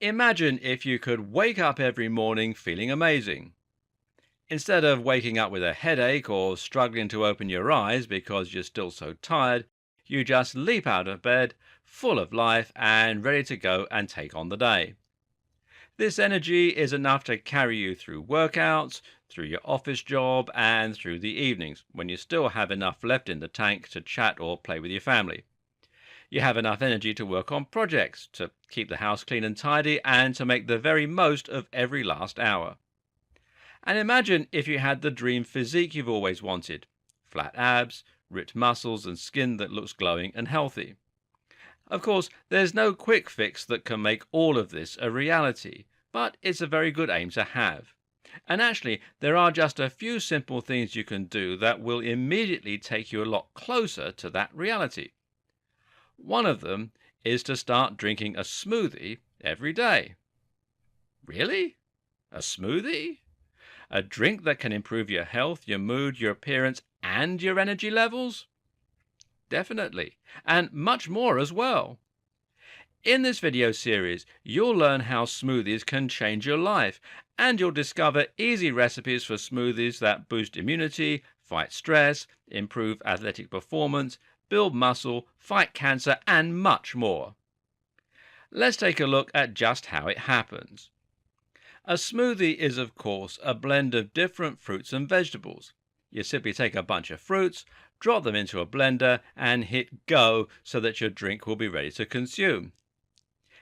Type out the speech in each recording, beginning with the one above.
Imagine if you could wake up every morning feeling amazing. Instead of waking up with a headache or struggling to open your eyes because you're still so tired, you just leap out of bed, full of life and ready to go and take on the day. This energy is enough to carry you through workouts, through your office job, and through the evenings when you still have enough left in the tank to chat or play with your family. You have enough energy to work on projects, to keep the house clean and tidy, and to make the very most of every last hour. And imagine if you had the dream physique you've always wanted: flat abs, ripped muscles, and skin that looks glowing and healthy. Of course, there's no quick fix that can make all of this a reality, but it's a very good aim to have. And actually, there are just a few simple things you can do that will immediately take you a lot closer to that reality. One of them is to start drinking a smoothie every day. Really? A smoothie? A drink that can improve your health, your mood, your appearance, and your energy levels? Definitely. And much more as well. In this video series, you'll learn how smoothies can change your life, and you'll discover easy recipes for smoothies that boost immunity, fight stress, improve athletic performance, build muscle, fight cancer, and much more. Let's take a look at just how it happens. A smoothie is, of course, a blend of different fruits and vegetables. You simply take a bunch of fruits, drop them into a blender, and hit go so that your drink will be ready to consume.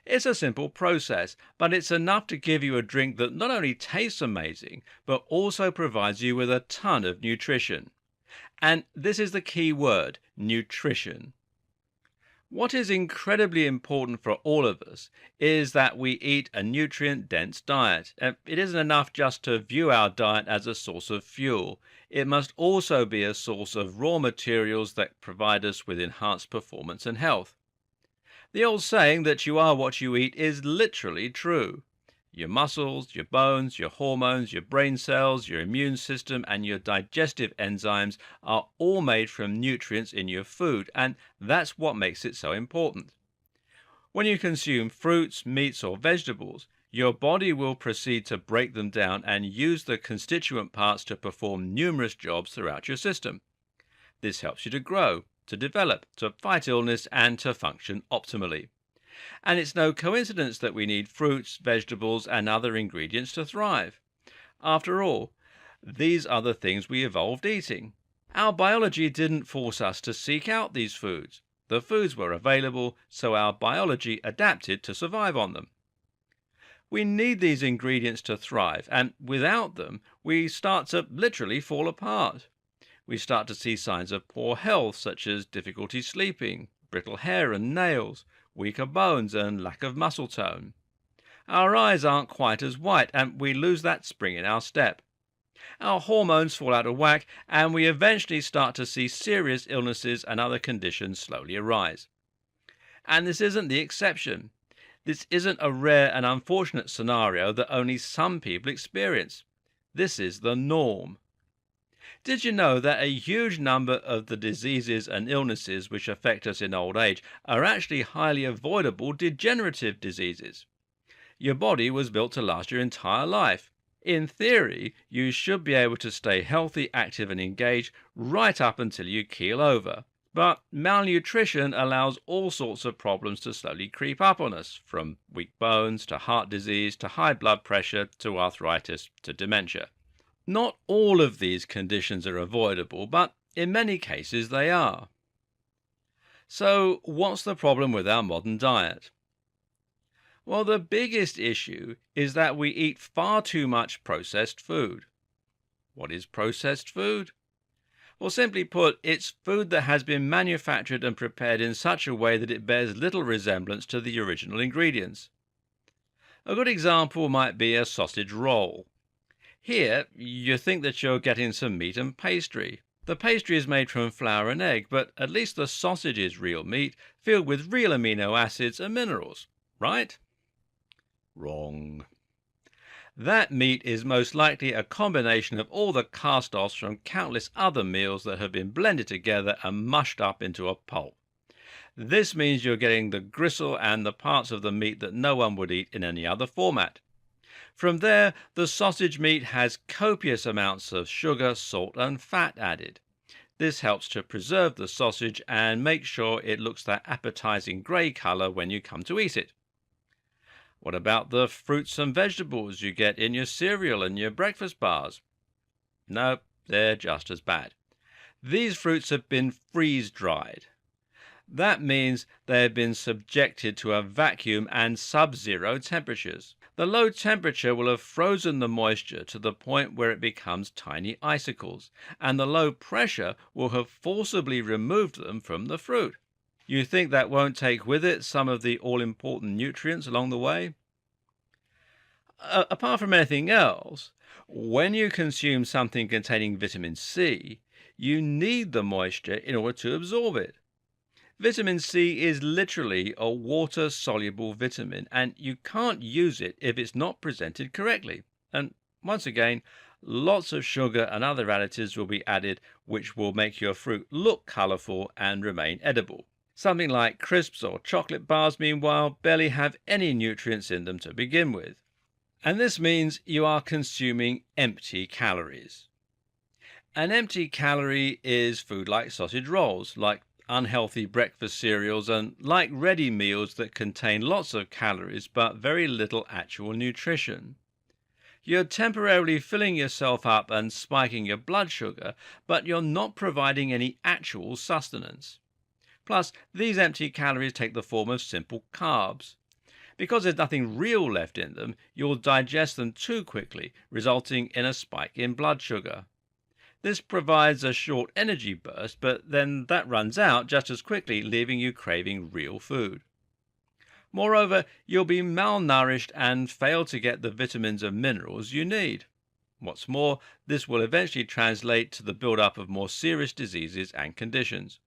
It's a simple process, but it's enough to give you a drink that not only tastes amazing, but also provides you with a ton of nutrition. And this is the key word: nutrition. What is incredibly important for all of us is that we eat a nutrient-dense diet. It isn't enough just to view our diet as a source of fuel. It must also be a source of raw materials that provide us with enhanced performance and health. The old saying that you are what you eat is literally true. Your muscles, your bones, your hormones, your brain cells, your immune system, and your digestive enzymes are all made from nutrients in your food, and that's what makes it so important. When you consume fruits, meats, or vegetables, your body will proceed to break them down and use the constituent parts to perform numerous jobs throughout your system. This helps you to grow, to develop, to fight illness, and to function optimally. And it's no coincidence that we need fruits, vegetables, and other ingredients to thrive. After all, these are the things we evolved eating. Our biology didn't force us to seek out these foods. The foods were available, so our biology adapted to survive on them. We need these ingredients to thrive, and without them, we start to literally fall apart. We start to see signs of poor health, such as difficulty sleeping, brittle hair and nails, weaker bones, and lack of muscle tone. Our eyes aren't quite as white, and we lose that spring in our step. Our hormones fall out of whack, and we eventually start to see serious illnesses and other conditions slowly arise. And this isn't the exception. This isn't a rare and unfortunate scenario that only some people experience. This is the norm. Did you know that a huge number of the diseases and illnesses which affect us in old age are actually highly avoidable degenerative diseases? Your body was built to last your entire life. In theory, you should be able to stay healthy, active, and engaged right up until you keel over. But malnutrition allows all sorts of problems to slowly creep up on us, from weak bones to heart disease to high blood pressure to arthritis to dementia. Not all of these conditions are avoidable, but in many cases they are. So, what's the problem with our modern diet? Well, the biggest issue is that we eat far too much processed food. What is processed food? Well, simply put, it's food that has been manufactured and prepared in such a way that it bears little resemblance to the original ingredients. A good example might be a sausage roll. Here, you think that you're getting some meat and pastry. The pastry is made from flour and egg, but at least the sausage is real meat, filled with real amino acids and minerals, right? Wrong. That meat is most likely a combination of all the cast-offs from countless other meals that have been blended together and mushed up into a pulp. This means you're getting the gristle and the parts of the meat that no one would eat in any other format. From there, the sausage meat has copious amounts of sugar, salt, and fat added. This helps to preserve the sausage and make sure it looks that appetizing grey colour when you come to eat it. What about the fruits and vegetables you get in your cereal and your breakfast bars? No, they're just as bad. These fruits have been freeze-dried. That means they have been subjected to a vacuum and sub-zero temperatures. The low temperature will have frozen the moisture to the point where it becomes tiny icicles, and the low pressure will have forcibly removed them from the fruit. You think that won't take with it some of the all-important nutrients along the way? Apart from anything else, when you consume something containing vitamin C, you need the moisture in order to absorb it. Vitamin C is literally a water-soluble vitamin, and you can't use it if it's not presented correctly. And once again, lots of sugar and other additives will be added, which will make your fruit look colourful and remain edible. Something like crisps or chocolate bars, meanwhile, barely have any nutrients in them to begin with. And this means you are consuming empty calories. An empty calorie is food like sausage rolls, like unhealthy breakfast cereals, and like ready meals that contain lots of calories but very little actual nutrition. You're temporarily filling yourself up and spiking your blood sugar, but you're not providing any actual sustenance. Plus, these empty calories take the form of simple carbs. Because there's nothing real left in them, you'll digest them too quickly, resulting in a spike in blood sugar. This provides a short energy burst, but then that runs out just as quickly, leaving you craving real food. Moreover, you'll be malnourished and fail to get the vitamins and minerals you need. What's more, this will eventually translate to the build-up of more serious diseases and conditions.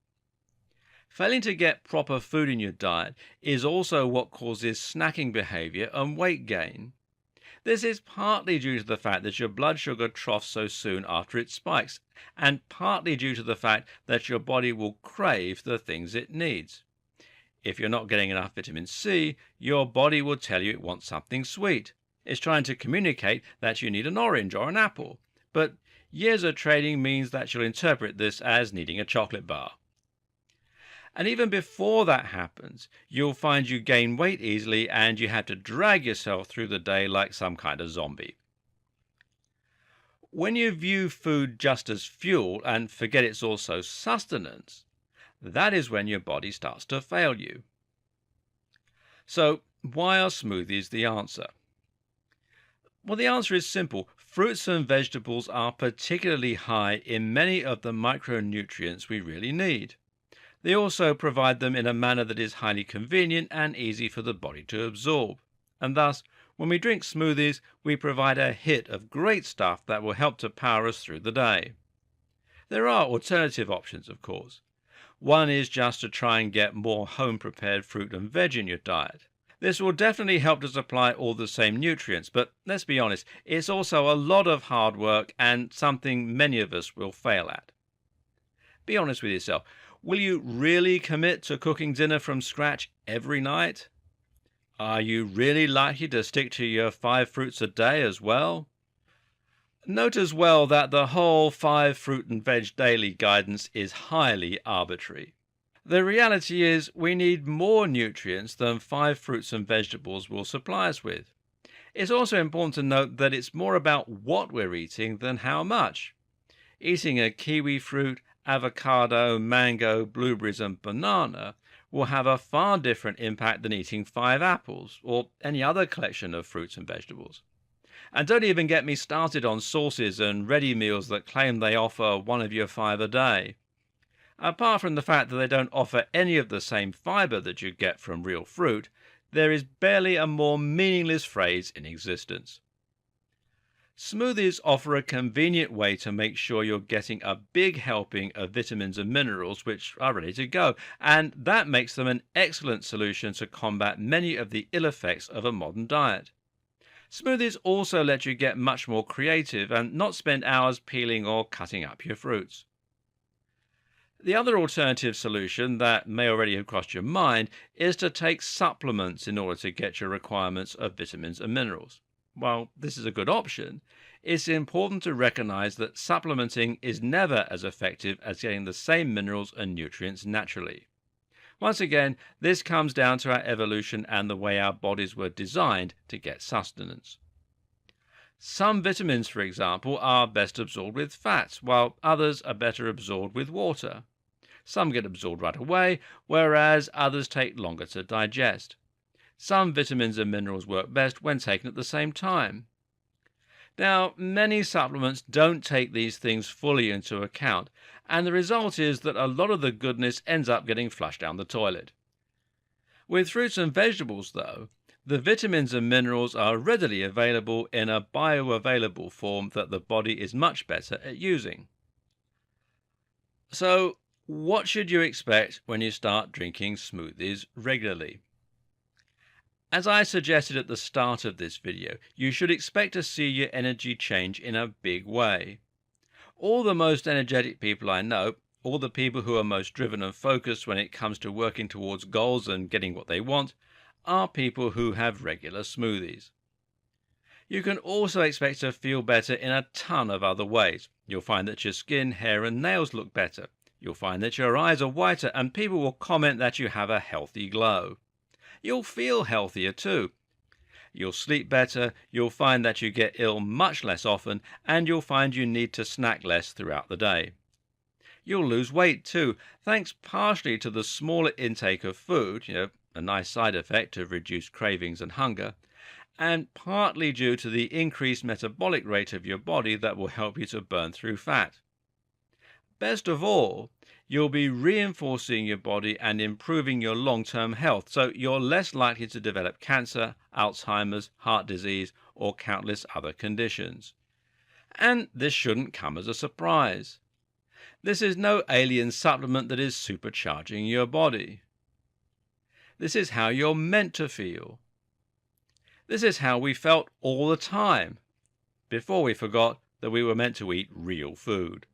Failing to get proper food in your diet is also what causes snacking behavior and weight gain. This is partly due to the fact that your blood sugar troughs so soon after it spikes, and partly due to the fact that your body will crave the things it needs. If you're not getting enough vitamin C, your body will tell you it wants something sweet. It's trying to communicate that you need an orange or an apple, but years of training means that you'll interpret this as needing a chocolate bar. And even before that happens, you'll find you gain weight easily and you have to drag yourself through the day like some kind of zombie. When you view food just as fuel and forget it's also sustenance, that is when your body starts to fail you. So, why are smoothies the answer? Well, the answer is simple. Fruits and vegetables are particularly high in many of the micronutrients we really need. They also provide them in a manner that is highly convenient and easy for the body to absorb. And thus, when we drink smoothies, we provide a hit of great stuff that will help to power us through the day. There are alternative options, of course. One is just to try and get more home-prepared fruit and veg in your diet. This will definitely help to supply all the same nutrients, but let's be honest, it's also a lot of hard work and something many of us will fail at. Be honest with yourself. Will you really commit to cooking dinner from scratch every night? Are you really likely to stick to your 5 fruits a day as well? Note as well that the whole 5 fruit and veg daily guidance is highly arbitrary. The reality is we need more nutrients than 5 fruits and vegetables will supply us with. It's also important to note that it's more about what we're eating than how much. Eating a kiwi fruit, avocado, mango, blueberries and banana will have a far different impact than eating 5 apples or any other collection of fruits and vegetables. And don't even get me started on sauces and ready meals that claim they offer one of your 5 a day. Apart from the fact that they don't offer any of the same fiber that you get from real fruit, there is barely a more meaningless phrase in existence. Smoothies offer a convenient way to make sure you're getting a big helping of vitamins and minerals which are ready to go, and that makes them an excellent solution to combat many of the ill effects of a modern diet. Smoothies also let you get much more creative and not spend hours peeling or cutting up your fruits. The other alternative solution that may already have crossed your mind is to take supplements in order to get your requirements of vitamins and minerals. While this is a good option, it's important to recognize that supplementing is never as effective as getting the same minerals and nutrients naturally. Once again, this comes down to our evolution and the way our bodies were designed to get sustenance. Some vitamins, for example, are best absorbed with fats, while others are better absorbed with water. Some get absorbed right away, whereas others take longer to digest. Some vitamins and minerals work best when taken at the same time. Now, many supplements don't take these things fully into account, and the result is that a lot of the goodness ends up getting flushed down the toilet. With fruits and vegetables, though, the vitamins and minerals are readily available in a bioavailable form that the body is much better at using. So, what should you expect when you start drinking smoothies regularly? As I suggested at the start of this video, you should expect to see your energy change in a big way. All the most energetic people I know, all the people who are most driven and focused when it comes to working towards goals and getting what they want, are people who have regular smoothies. You can also expect to feel better in a ton of other ways. You'll find that your skin, hair and nails look better. You'll find that your eyes are whiter and people will comment that you have a healthy glow. You'll feel healthier too. You'll sleep better, you'll find that you get ill much less often, and you'll find you need to snack less throughout the day. You'll lose weight too, thanks partially to the smaller intake of food, a nice side effect of reduced cravings and hunger, and partly due to the increased metabolic rate of your body that will help you to burn through fat. Best of all, you'll be reinforcing your body and improving your long-term health, so you're less likely to develop cancer, Alzheimer's, heart disease, or countless other conditions. And this shouldn't come as a surprise. This is no alien supplement that is supercharging your body. This is how you're meant to feel. This is how we felt all the time, before we forgot that we were meant to eat real food.